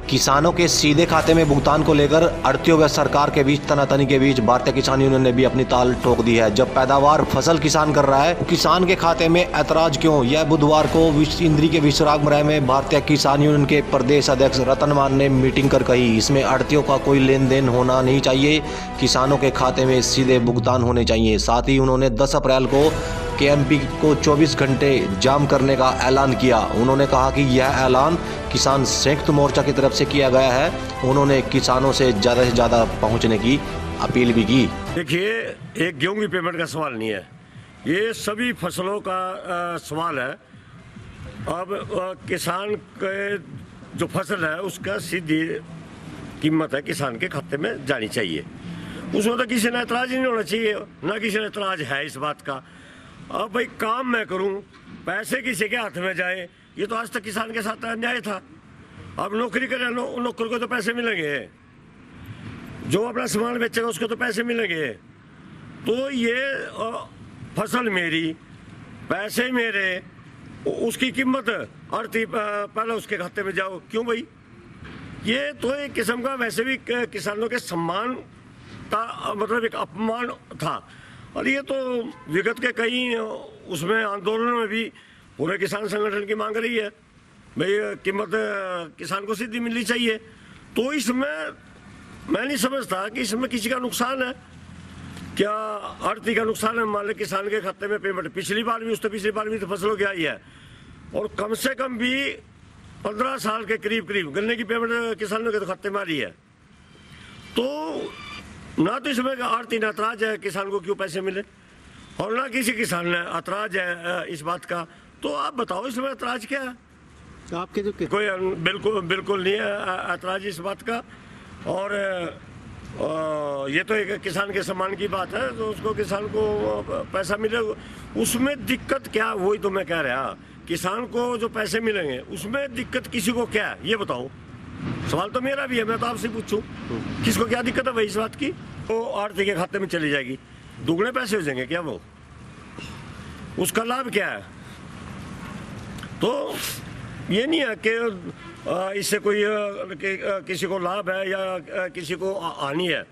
किसानों के सीधे खाते में भुगतान को लेकर आढ़तियों व सरकार के बीच तनातनी के बीच भारतीय किसान यूनियन ने भी अपनी ताल ठोक दी है। जब पैदावार फसल किसान कर रहा है तो किसान के खाते में ऐतराज क्यों? यह बुधवार को इंद्री के विश्रामगृह में भारतीय किसान यूनियन के प्रदेश अध्यक्ष रतन मान ने मीटिंग कर कही। इसमें आढ़तियों का कोई लेन देन होना नहीं चाहिए, किसानों के खाते में सीधे भुगतान होने चाहिए। साथ ही उन्होंने 10 अप्रैल को केएमपी को 24 घंटे जाम करने का ऐलान किया। उन्होंने कहा कि यह ऐलान किसान संयुक्त मोर्चा की तरफ से किया गया है। उन्होंने किसानों से ज़्यादा पहुंचने की अपील भी की। देखिए, एक गेहूं की पेमेंट का सवाल नहीं है, ये सभी फसलों का सवाल है। अब किसान के जो फसल है उसका सीधी कीमत है किसान के खाते में जानी चाहिए। उसमें तो किसी ने एतराज़ ही नहीं होना चाहिए, ना किसी ने एतराज़ है इस बात का। अब भाई काम मैं करूं, पैसे किसी के हाथ में जाए, ये तो आज तक किसान के साथ अन्याय था। अब नौकरी करे, नौकर को तो पैसे मिलेंगे, जो अपना सामान बेचेगा उसको तो पैसे मिलेंगे। तो ये फसल मेरी, पैसे मेरे, उसकी कीमत आढ़ती पहले उसके खाते में जाओ, क्यों भाई? ये तो एक किस्म का वैसे भी किसानों के सम्मान का मतलब एक अपमान था। और ये तो विगत के कई उसमें आंदोलनों में भी पूरे किसान संगठन की मांग रही है, भाई कीमत किसान को सीधी मिलनी चाहिए। तो इसमें मैं नहीं समझता कि इसमें किसी का नुकसान है। क्या आढ़ती का नुकसान है? मान लो किसान के खाते में पेमेंट पिछली बार भी तो फसलों की आई है, और कम से कम भी 15 साल के करीब गन्ने की पेमेंट किसानों के तो खाते में आ रही है। तो ना तो इसमें आढ़ती ने ऐतराज है किसान को क्यों पैसे मिले, और ना किसी किसान ने ऐतराज है इस बात का। तो आप बताओ इसमें ऐतराज क्या है? आपके जो कोई बिल्कुल नहीं है ऐतराज इस बात का। और ये तो एक किसान के सम्मान की बात है, तो उसको किसान को पैसा मिले, उसमें दिक्कत क्या? वही तो मैं कह रहा, किसान को जो पैसे मिलेंगे उसमें दिक्कत किसी को क्या है, ये बताओ। सवाल तो मेरा भी है, मैं तो आपसे पूछूं, किसको क्या दिक्कत है भाई इस बात की? तो आढ़ती के खाते में चली जाएगी, दुगने पैसे हो जाएंगे क्या? वो उसका लाभ क्या है? तो ये नहीं है कि इससे कोई किसी को लाभ है या किसी को हानि है।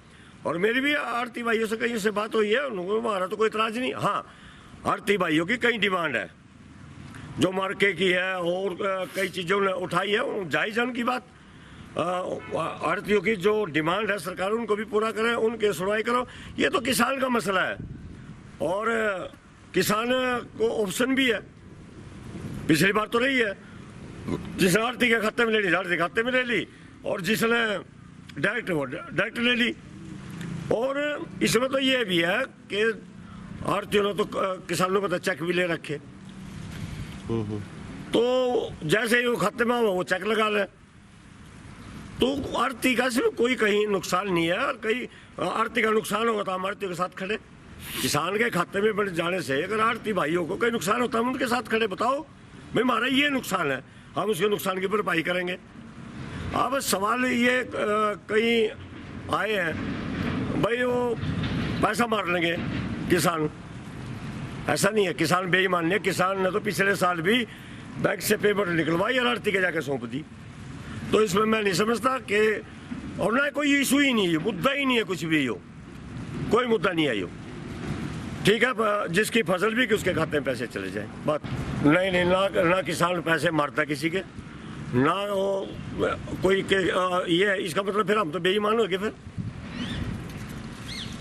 और मेरी भी आढ़ती भाइयों से कहीं से बात हुई है, हमारा तो कोई इतराज नहीं। हाँ, आढ़ती भाइयों की कई डिमांड है, जो मार्के की है और कई चीज़ों ने उठाई है, जायज़ है उनकी बात। आढ़तियों की जो डिमांड है सरकार उनको भी पूरा करे, उनके सुनवाई करो। ये तो किसान का मसला है, और किसान को ऑप्शन भी है। पिछली बार तो रही है, जिसने आढ़ती के खाते में ले ली आढ़ती खाते में ले ली, और जिसने डायरेक्ट ले ली। और इसमें तो ये भी है कि आढ़तियों ने तो किसानों को तो चेक भी ले रखे, तो जैसे ही वो खाते में वो चेक लगा ले। तो आढ़ती का सिर्फ कोई कहीं नुकसान नहीं है, और कहीं आढ़ती का नुकसान होगा तो हम आढ़ती के साथ खड़े। किसान के खाते में बढ़ जाने से अगर आढ़ती भाइयों को कहीं नुकसान होता है, हम उनके साथ खड़े। बताओ भाई, हमारा ये नुकसान है, हम उसके नुकसान की भरपाई करेंगे। अब सवाल ये कहीं आए हैं भाई वो पैसा मार लेंगे किसान, ऐसा नहीं है। किसान बेईमान नहीं है, किसान ने तो पिछले साल भी बैंक से पेमेंट निकलवाई और आढ़ती के जाके सौंप दी। तो इसमें मैं नहीं समझता कि, और ना कोई इशू ही नहीं है, मुद्दा ही नहीं है, कुछ भी हो, कोई मुद्दा नहीं है। यो ठीक है, जिसकी फसल भी कि उसके खाते में पैसे चले जाए, बात नहीं। ना किसान पैसे मारता किसी के, ना वो कोई के ये इसका मतलब फिर हम तो बेईमान हो गए। फिर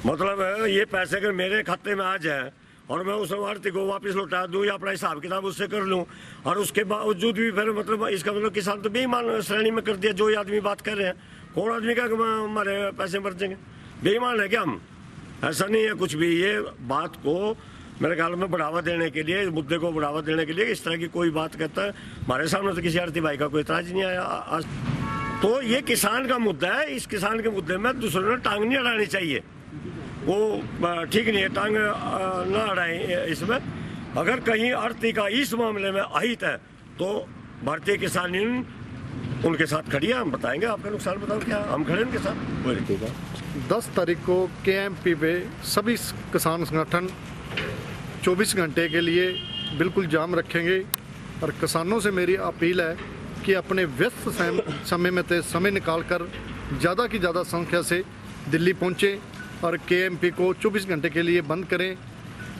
मतलब है ये पैसे अगर मेरे खाते में आ जाए और मैं उस आढ़ती को वापस लौटा दूं या अपना हिसाब किताब उससे कर लूं, और उसके बावजूद भी फिर मतलब इसका मतलब किसान तो बेईमान श्रेणी में कर दिया। जो ये आदमी बात कर रहे हैं, कौन आदमी का हमारे पैसे मर जाएंगे? बेईमान है क्या हम? ऐसा नहीं है कुछ भी। ये बात को मेरे ख्याल में बढ़ावा देने के लिए, मुद्दे को बढ़ावा देने के लिए इस तरह की कोई बात करता है। हमारे सामने तो किसी आढ़ती भाई का कोई इतराज नहीं आया आज। तो ये किसान का मुद्दा है, इस किसान के मुद्दे में दूसरों ने टांग नहीं अड़ानी चाहिए, वो ठीक नहीं है, टांग ना अड़ाएं इसमें। अगर कहीं आढ़ती का इस मामले में अहित है तो भारतीय किसान यूनियन उनके साथ खड़ी है। हम बताएंगे, आपका नुकसान बताओ क्या, हम खड़े उनके साथ। 10 तारीख को केएमपी पे सभी किसान संगठन 24 घंटे के लिए बिल्कुल जाम रखेंगे। और किसानों से मेरी अपील है कि अपने व्यस्त समय में से समय निकालकर ज़्यादा की ज़्यादा संख्या से दिल्ली पहुँचें और केएमपी को 24 घंटे के लिए बंद करें।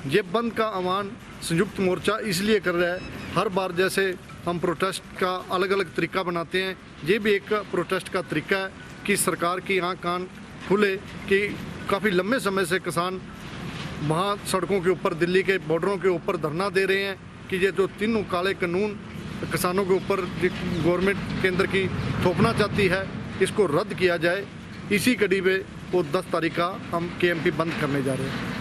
ये बंद का आह्वान संयुक्त मोर्चा इसलिए कर रहा है, हर बार जैसे हम प्रोटेस्ट का अलग अलग तरीका बनाते हैं, ये भी एक प्रोटेस्ट का तरीका है कि सरकार की आँख कान खुले कि काफ़ी लंबे समय से किसान वहाँ सड़कों के ऊपर, दिल्ली के बॉर्डरों के ऊपर धरना दे रहे हैं कि ये जो तीनों काले कानून किसानों के ऊपर गवर्नमेंट केंद्र की थोपना चाहती है, इसको रद्द किया जाए। इसी कड़ी में वो 10 तारीख का हम केएमपी बंद करने जा रहे हैं।